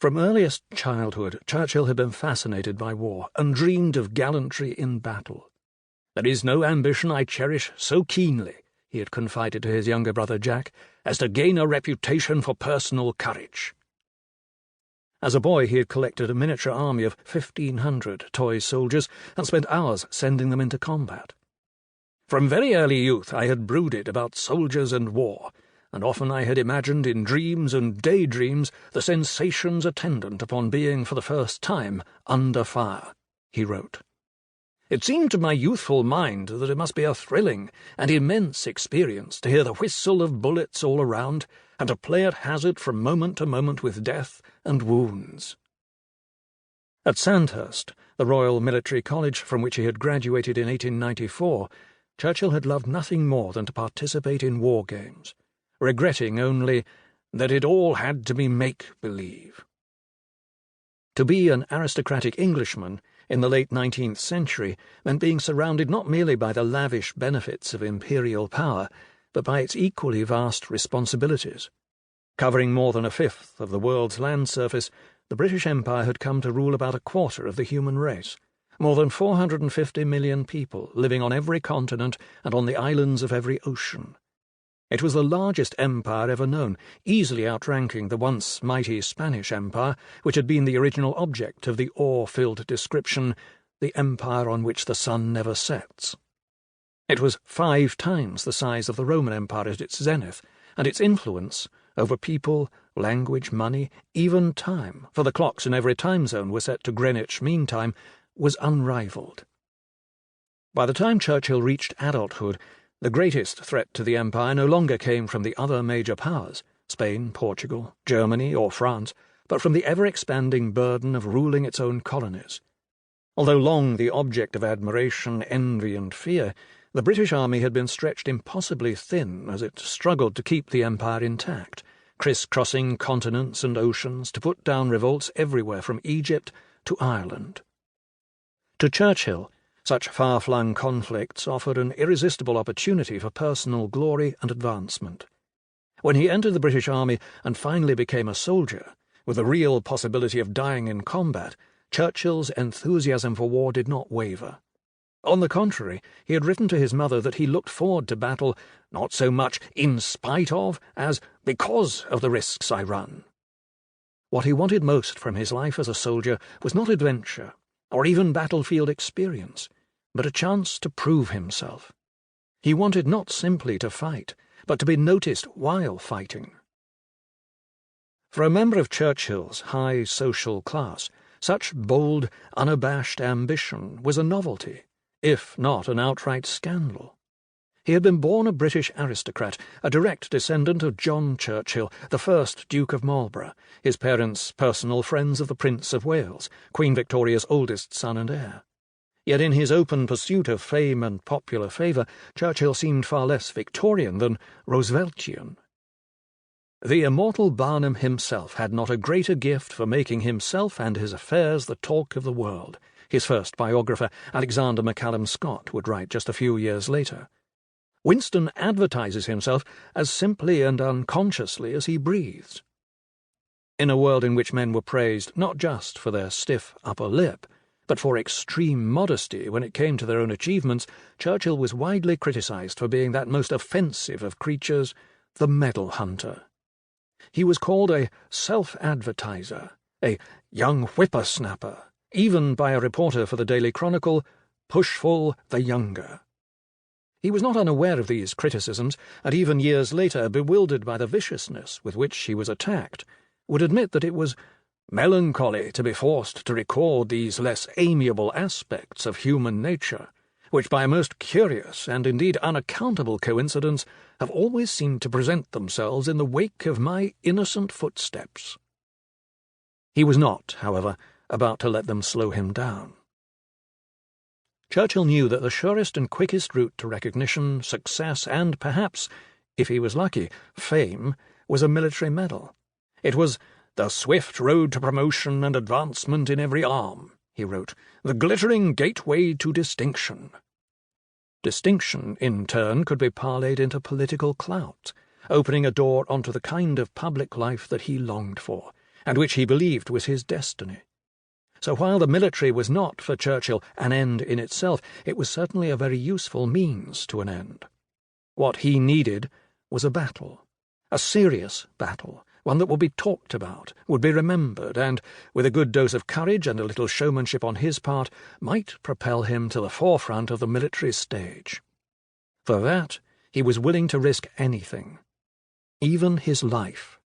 From earliest childhood, Churchill had been fascinated by war and dreamed of gallantry in battle. "There is no ambition I cherish so keenly," he had confided to his younger brother Jack, "as to gain a reputation for personal courage." As a boy, he had collected a miniature army of 1,500 toy soldiers and spent hours sending them into combat. "From very early youth I had brooded about soldiers and war, and often I had imagined in dreams and daydreams the sensations attendant upon being for the first time under fire," he wrote. "It seemed to my youthful mind that it must be a thrilling and immense experience to hear the whistle of bullets all around, and to play at hazard from moment to moment with death and wounds." At Sandhurst, the Royal Military College from which he had graduated in 1894, Churchill had loved nothing more than to participate in war games, regretting only that it all had to be make-believe. To be an aristocratic Englishman in the late 19th century meant being surrounded not merely by the lavish benefits of imperial power, but by its equally vast responsibilities. Covering more than a fifth of the world's land surface, the British Empire had come to rule about a quarter of the human race, more than 450 million people living on every continent and on the islands of every ocean. It was the largest empire ever known, easily outranking the once mighty Spanish Empire, which had been the original object of the awe-filled description, "the empire on which the sun never sets." It was 5 times the size of the Roman Empire at its zenith, and its influence over people, language, money, even time, for the clocks in every time zone were set to Greenwich Mean Time, was unrivalled. By the time Churchill reached adulthood, the greatest threat to the empire no longer came from the other major powers, Spain, Portugal, Germany, or France, but from the ever-expanding burden of ruling its own colonies. Although long the object of admiration, envy, and fear, the British army had been stretched impossibly thin as it struggled to keep the empire intact, criss-crossing continents and oceans to put down revolts everywhere from Egypt to Ireland. To Churchill, such far-flung conflicts offered an irresistible opportunity for personal glory and advancement. When he entered the British Army and finally became a soldier, with the real possibility of dying in combat, Churchill's enthusiasm for war did not waver. On the contrary, he had written to his mother that he looked forward to battle not so much in spite of as because of the risks I run. What he wanted most from his life as a soldier was not adventure, or even battlefield experience, but a chance to prove himself. He wanted not simply to fight, but to be noticed while fighting. For a member of Churchill's high social class, such bold, unabashed ambition was a novelty, if not an outright scandal. He had been born a British aristocrat, a direct descendant of John Churchill, the first Duke of Marlborough, his parents personal friends of the Prince of Wales, Queen Victoria's oldest son and heir. Yet in his open pursuit of fame and popular favour, Churchill seemed far less Victorian than Rooseveltian. The immortal Barnum himself had not a greater gift for making himself and his affairs the talk of the world, his first biographer, Alexander MacCallum Scott, would write just a few years later. Winston advertises himself as simply and unconsciously as he breathes. In a world in which men were praised not just for their stiff upper lip, but for extreme modesty when it came to their own achievements, Churchill was widely criticised for being that most offensive of creatures, the medal hunter. He was called a self-advertiser, a young whippersnapper, even by a reporter for the Daily Chronicle, Pushful the Younger. He was not unaware of these criticisms, and even years later, bewildered by the viciousness with which he was attacked, would admit that it was melancholy to be forced to record these less amiable aspects of human nature, which by a most curious and indeed unaccountable coincidence have always seemed to present themselves in the wake of my innocent footsteps. He was not, however, about to let them slow him down. Churchill knew that the surest and quickest route to recognition, success, and perhaps, if he was lucky, fame, was a military medal. It was the swift road to promotion and advancement in every arm, he wrote, the glittering gateway to distinction. Distinction, in turn, could be parlayed into political clout, opening a door onto the kind of public life that he longed for, and which he believed was his destiny. So while the military was not, for Churchill, an end in itself, it was certainly a very useful means to an end. What he needed was a battle, a serious battle, one that would be talked about, would be remembered, and, with a good dose of courage and a little showmanship on his part, might propel him to the forefront of the military stage. For that, he was willing to risk anything, even his life.